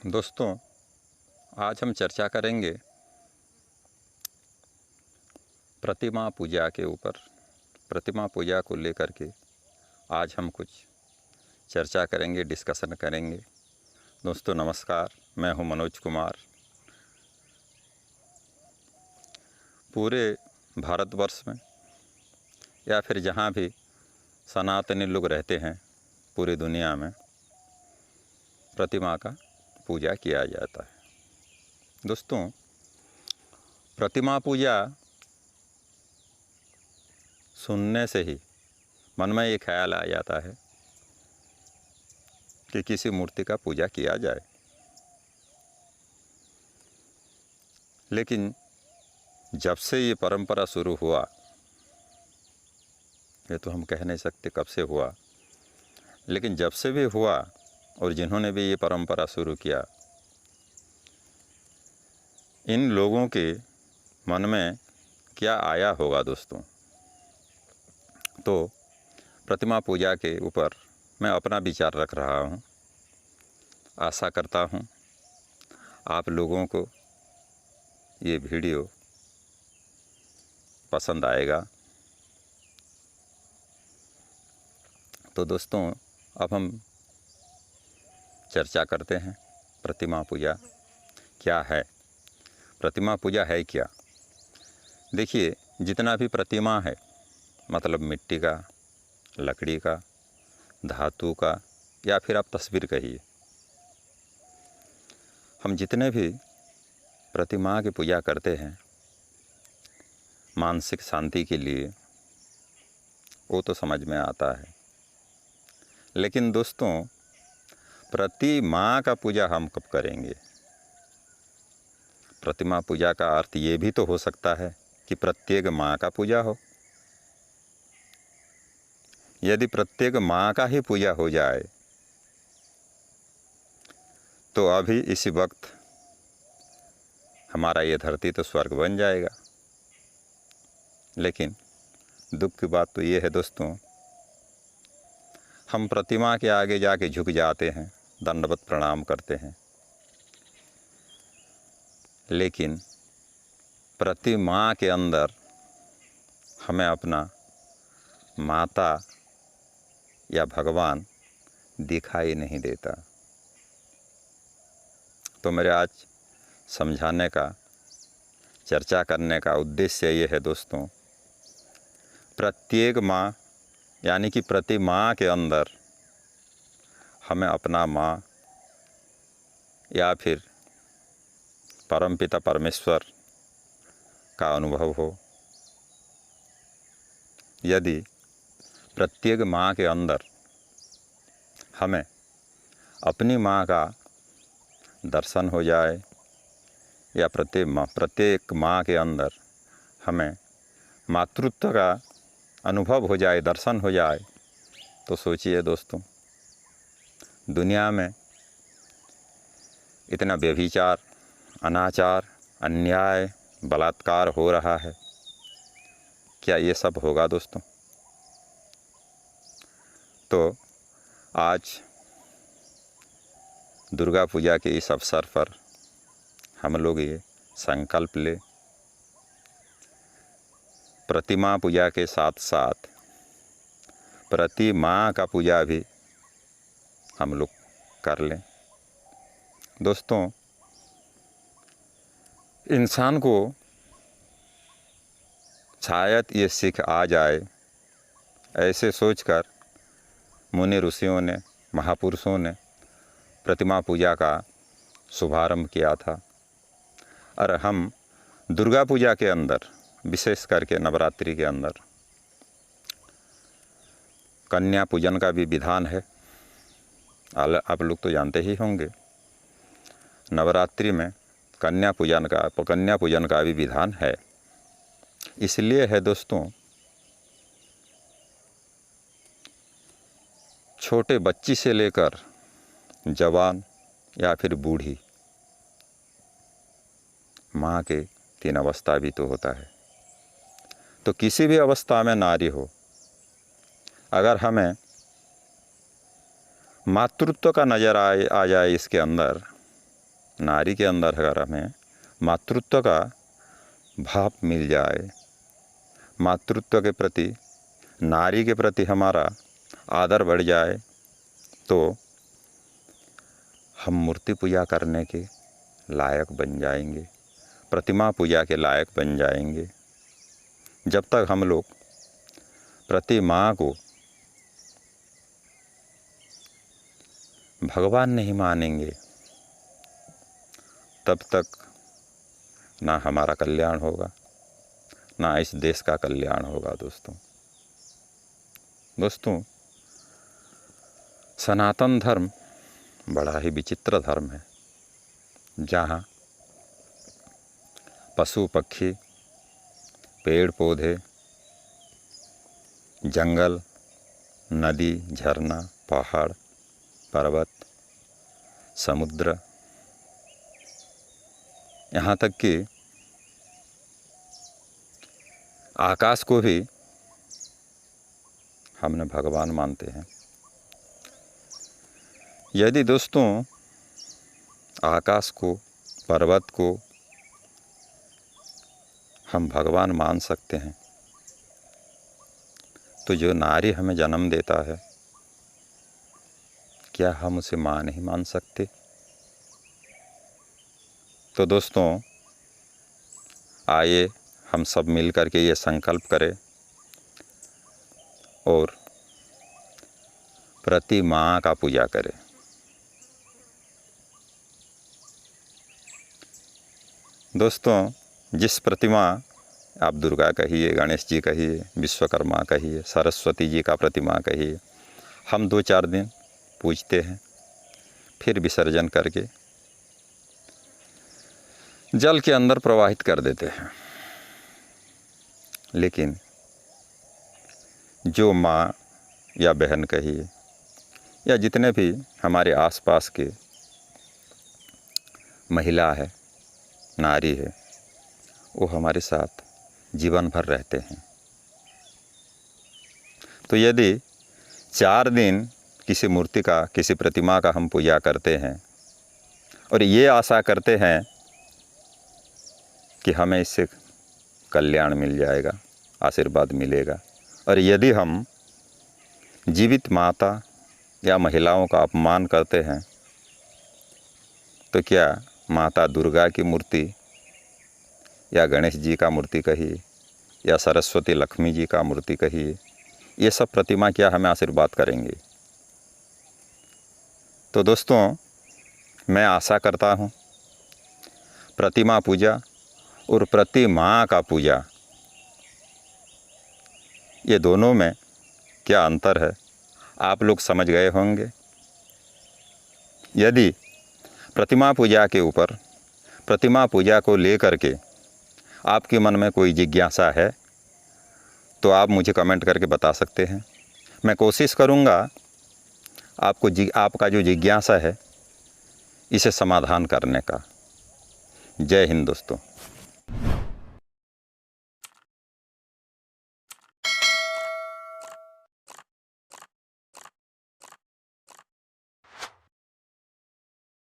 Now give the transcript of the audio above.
दोस्तों, आज हम चर्चा करेंगे प्रतिमा पूजा के ऊपर। प्रतिमा पूजा को लेकर के आज हम कुछ चर्चा करेंगे, डिस्कशन करेंगे। दोस्तों नमस्कार, मैं हूं मनोज कुमार। पूरे भारतवर्ष में या फिर जहां भी सनातनी लोग रहते हैं, पूरी दुनिया में प्रतिमा का पूजा किया जाता है। दोस्तों, प्रतिमा पूजा सुनने से ही मन में ये ख्याल आ जाता है कि किसी मूर्ति का पूजा किया जाए, लेकिन जब से ये परंपरा शुरू हुआ, ये तो हम कह नहीं सकते कब से हुआ, लेकिन जब से भी हुआ और जिन्होंने भी ये परंपरा शुरू किया, इन लोगों के मन में क्या आया होगा दोस्तों। तो प्रतिमा पूजा के ऊपर मैं अपना विचार रख रहा हूँ। आशा करता हूँ आप लोगों को ये वीडियो पसंद आएगा। तो दोस्तों, अब हम चर्चा करते हैं प्रतिमा पूजा क्या है। प्रतिमा पूजा है क्या? देखिए, जितना भी प्रतिमा है, मतलब मिट्टी का, लकड़ी का, धातु का, या फिर आप तस्वीर कहिए, हम जितने भी प्रतिमा की पूजा करते हैं मानसिक शांति के लिए, वो तो समझ में आता है। लेकिन दोस्तों, प्रतिमा का पूजा हम कब करेंगे? प्रतिमा पूजा का अर्थ ये भी तो हो सकता है कि प्रत्येक माँ का पूजा हो। यदि प्रत्येक माँ का ही पूजा हो जाए तो अभी इसी वक्त हमारा ये धरती तो स्वर्ग बन जाएगा। लेकिन दुख की बात तो ये है दोस्तों, हम प्रतिमा के आगे जाके झुक जाते हैं, दंडवत प्रणाम करते हैं, लेकिन प्रतिमा के अंदर हमें अपना माता या भगवान दिखाई नहीं देता। तो मेरे आज समझाने का, चर्चा करने का उद्देश्य ये है दोस्तों, प्रत्येक माँ यानी कि प्रतिमा के अंदर हमें अपना माँ या फिर परमपिता परमेश्वर का अनुभव हो। यदि प्रत्येक माँ के अंदर हमें अपनी माँ का दर्शन हो जाए, या प्रत्येक माँ के अंदर हमें मातृत्व का अनुभव हो जाए, दर्शन हो जाए, तो सोचिए दोस्तों, दुनिया में इतना व्यभिचार, अनाचार, अन्याय, बलात्कार हो रहा है, क्या ये सब होगा दोस्तों? तो आज दुर्गा पूजा के इस अवसर पर हम लोग ये संकल्प ले, प्रतिमा पूजा के साथ साथ प्रतिमा का पूजा भी हम लोग कर लें। दोस्तों, इंसान को शायद ये सीख आ जाए, ऐसे सोचकर मुनि ऋषियों ने, महापुरुषों ने प्रतिमा पूजा का शुभारंभ किया था। और हम दुर्गा पूजा के अंदर, विशेष करके नवरात्रि के अंदर, कन्या पूजन का भी विधान है। आप लोग तो जानते ही होंगे, नवरात्रि में कन्या पूजन का भी विधान है। इसलिए है दोस्तों, छोटे बच्ची से लेकर जवान या फिर बूढ़ी, माँ के 3 अवस्था भी तो होता है। तो किसी भी अवस्था में नारी हो, अगर हमें मातृत्व का नज़र आ जाए इसके अंदर, नारी के अंदर अगर हमें मातृत्व का भाव मिल जाए, मातृत्व के प्रति, नारी के प्रति हमारा आदर बढ़ जाए, तो हम मूर्ति पूजा करने के लायक बन जाएंगे, प्रतिमा पूजा के लायक बन जाएंगे। जब तक हम लोग प्रतिमा को भगवान नहीं मानेंगे, तब तक ना हमारा कल्याण होगा, ना इस देश का कल्याण होगा। दोस्तों, सनातन धर्म बड़ा ही विचित्र धर्म है, जहाँ पशु पक्षी, पेड़ पौधे, जंगल, नदी, झरना, पहाड़, पर्वत, समुद्र, यहाँ तक कि आकाश को भी हमने भगवान मानते हैं। यदि दोस्तों आकाश को, पर्वत को हम भगवान मान सकते हैं, तो जो नारी हमें जन्म देता है, क्या हम उसे माँ नहीं मान सकते? तो दोस्तों, आइए हम सब मिल कर के ये संकल्प करें और प्रति माँ का पूजा करें। दोस्तों, जिस प्रतिमा, आप दुर्गा कहिए, गणेश जी कहिए, विश्वकर्मा कहिए, सरस्वती जी का प्रतिमा कहिए, हम 2-4 दिन पूजते हैं, फिर विसर्जन करके जल के अंदर प्रवाहित कर देते हैं। लेकिन जो माँ या बहन कहिए, या जितने भी हमारे आसपास के महिला है, नारी है, वो हमारे साथ जीवन भर रहते हैं। तो यदि 4 दिन किसी मूर्ति का, किसी प्रतिमा का हम पूजा करते हैं और ये आशा करते हैं कि हमें इससे कल्याण मिल जाएगा, आशीर्वाद मिलेगा, और यदि हम जीवित माता या महिलाओं का अपमान करते हैं, तो क्या माता दुर्गा की मूर्ति या गणेश जी का मूर्ति कहिए, या सरस्वती लक्ष्मी जी का मूर्ति कहिए, ये सब प्रतिमा क्या हमें आशीर्वाद करेंगे? तो दोस्तों, मैं आशा करता हूँ प्रतिमा पूजा और प्रतिमा का पूजा, ये दोनों में क्या अंतर है आप लोग समझ गए होंगे। यदि प्रतिमा पूजा के ऊपर, प्रतिमा पूजा को लेकर के आपके मन में कोई जिज्ञासा है, तो आप मुझे कमेंट करके बता सकते हैं। मैं कोशिश करूँगा आपका जो जिज्ञासा है, इसे समाधान करने का। जय हिंद दोस्तों।